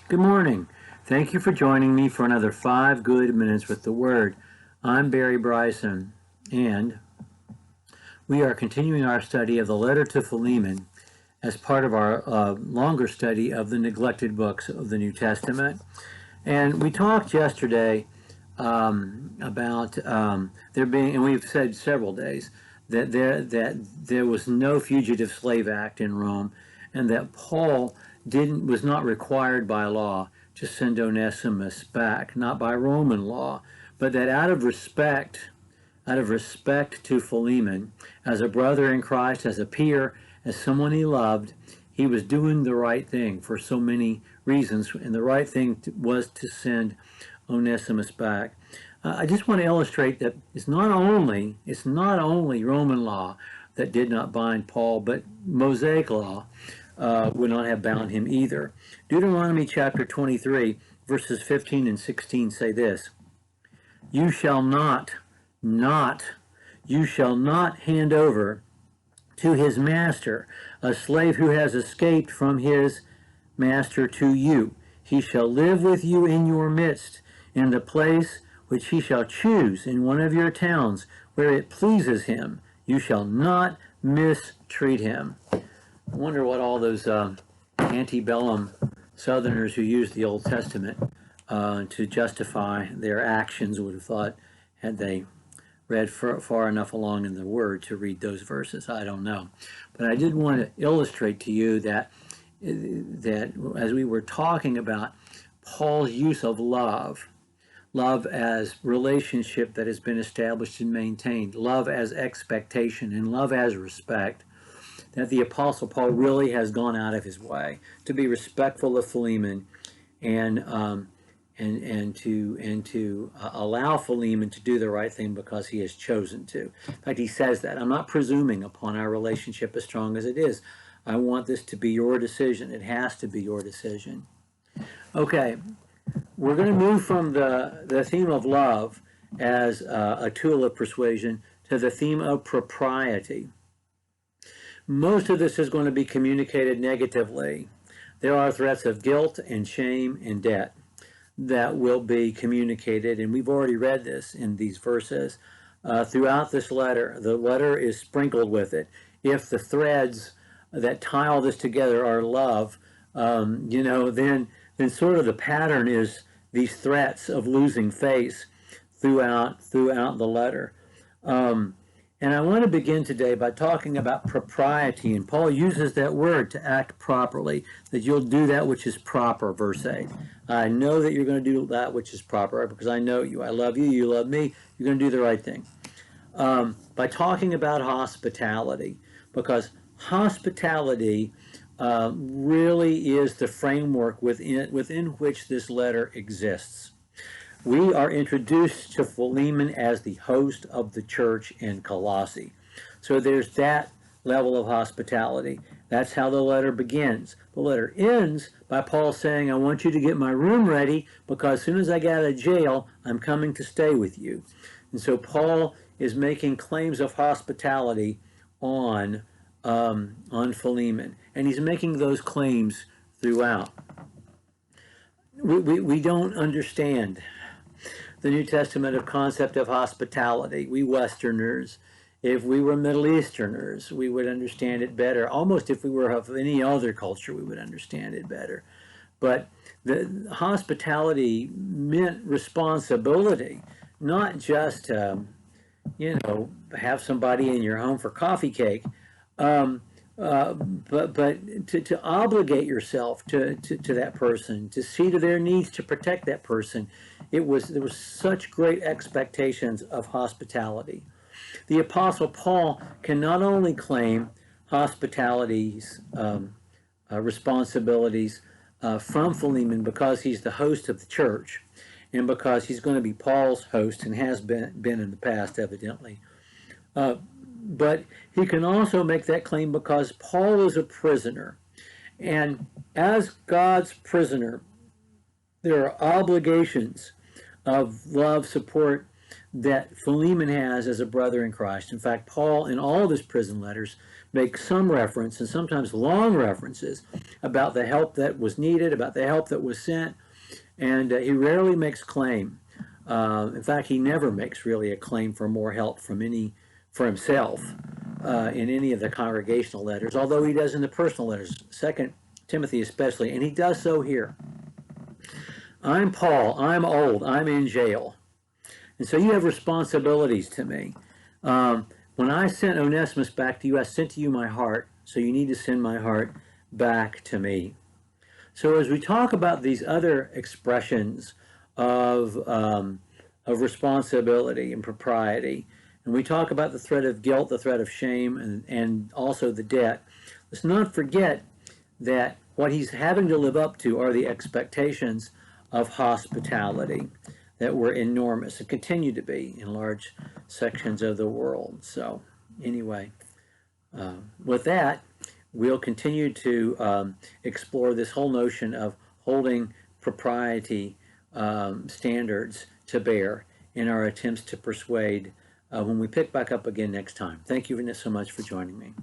Good morning. Thank you for joining me for another 5 good minutes with the Word. I'm Barry Bryson, and we are continuing our study of the letter to Philemon as part of our longer study of the neglected books of the New Testament. And we talked yesterday about there being, and we've said several days, that there was no Fugitive Slave Act in Rome, and that Paul was not required by law to send Onesimus back, not by Roman law, but that out of respect to Philemon, as a brother in Christ, as a peer, as someone he loved, he was doing the right thing for so many reasons, and the right thing was to send Onesimus back. I just want to illustrate that it's not only Roman law that did not bind Paul, but Mosaic law would not have bound him either. Deuteronomy chapter 23, verses 15 and 16 say this: "You shall not hand over to his master a slave who has escaped from his master to you. He shall live with you in your midst, in the place which he shall choose in one of your towns, where it pleases him. You shall not mistreat him." I wonder what all those antebellum Southerners who used the Old Testament to justify their actions would have thought, had they read far enough along in the Word to read those verses. I don't know. But I did want to illustrate to you that as we were talking about Paul's use of love as relationship that has been established and maintained, love as expectation, and love as respect, that the Apostle Paul really has gone out of his way to be respectful of Philemon and to allow Philemon to do the right thing because he has chosen to. In fact, he says that I'm not presuming upon our relationship as strong as it is. I want this to be your decision. It has to be your decision. Okay, we're going to move from the theme of love as a tool of persuasion to the theme of propriety. Most of this is going to be communicated negatively. There are threats of guilt and shame and debt that will be communicated, and we've already read this in these verses. Throughout this letter, the letter is sprinkled with it. If the threads that tie all this together are love, then sort of the pattern is these threats of losing face throughout the letter. And I want to begin today by talking about propriety. And Paul uses that word to act properly, that you'll do that which is proper, verse 8. I know that you're going to do that which is proper because I know you. I love you. You love me. You're going to do the right thing. By talking about hospitality, because hospitality really is the framework within which this letter exists. We are introduced to Philemon as the host of the church in Colossae. So there's that level of hospitality. That's how the letter begins. The letter ends by Paul saying, I want you to get my room ready because as soon as I get out of jail, I'm coming to stay with you. And so Paul is making claims of hospitality on Philemon. And he's making those claims throughout. We don't understand the New Testament concept of hospitality. We Westerners, if we were Middle Easterners, we would understand it better. Almost if we were of any other culture, we would understand it better. But the hospitality meant responsibility, not just have somebody in your home for coffee cake, but to obligate yourself to that person, to see to their needs, to protect that person. There was such great expectations of hospitality. The Apostle Paul can not only claim hospitality's responsibilities from Philemon because he's the host of the church and because he's going to be Paul's host and has been in the past, evidently. But he can also make that claim because Paul is a prisoner. And as God's prisoner, there are obligations of love, support that Philemon has as a brother in Christ. In fact, Paul, in all of his prison letters, make some reference, and sometimes long references, about the help that was needed, about the help that was sent, and he rarely makes claim. In fact, he never makes really a claim for more help for himself in any of the congregational letters, although he does in the personal letters, 2 Timothy especially, and he does so here. I'm Paul, I'm old, I'm in jail, and so you have responsibilities to me. When I sent Onesimus back to you, I sent to you my heart, so you need to send my heart back to me. So as we talk about these other expressions of responsibility and propriety, and we talk about the threat of guilt, the threat of shame, and also the debt, let's not forget that what he's having to live up to are the expectations of hospitality that were enormous and continue to be in large sections of the world. So anyway, with that, we'll continue to explore this whole notion of holding propriety standards to bear in our attempts to persuade when we pick back up again next time. Thank you so much for joining me.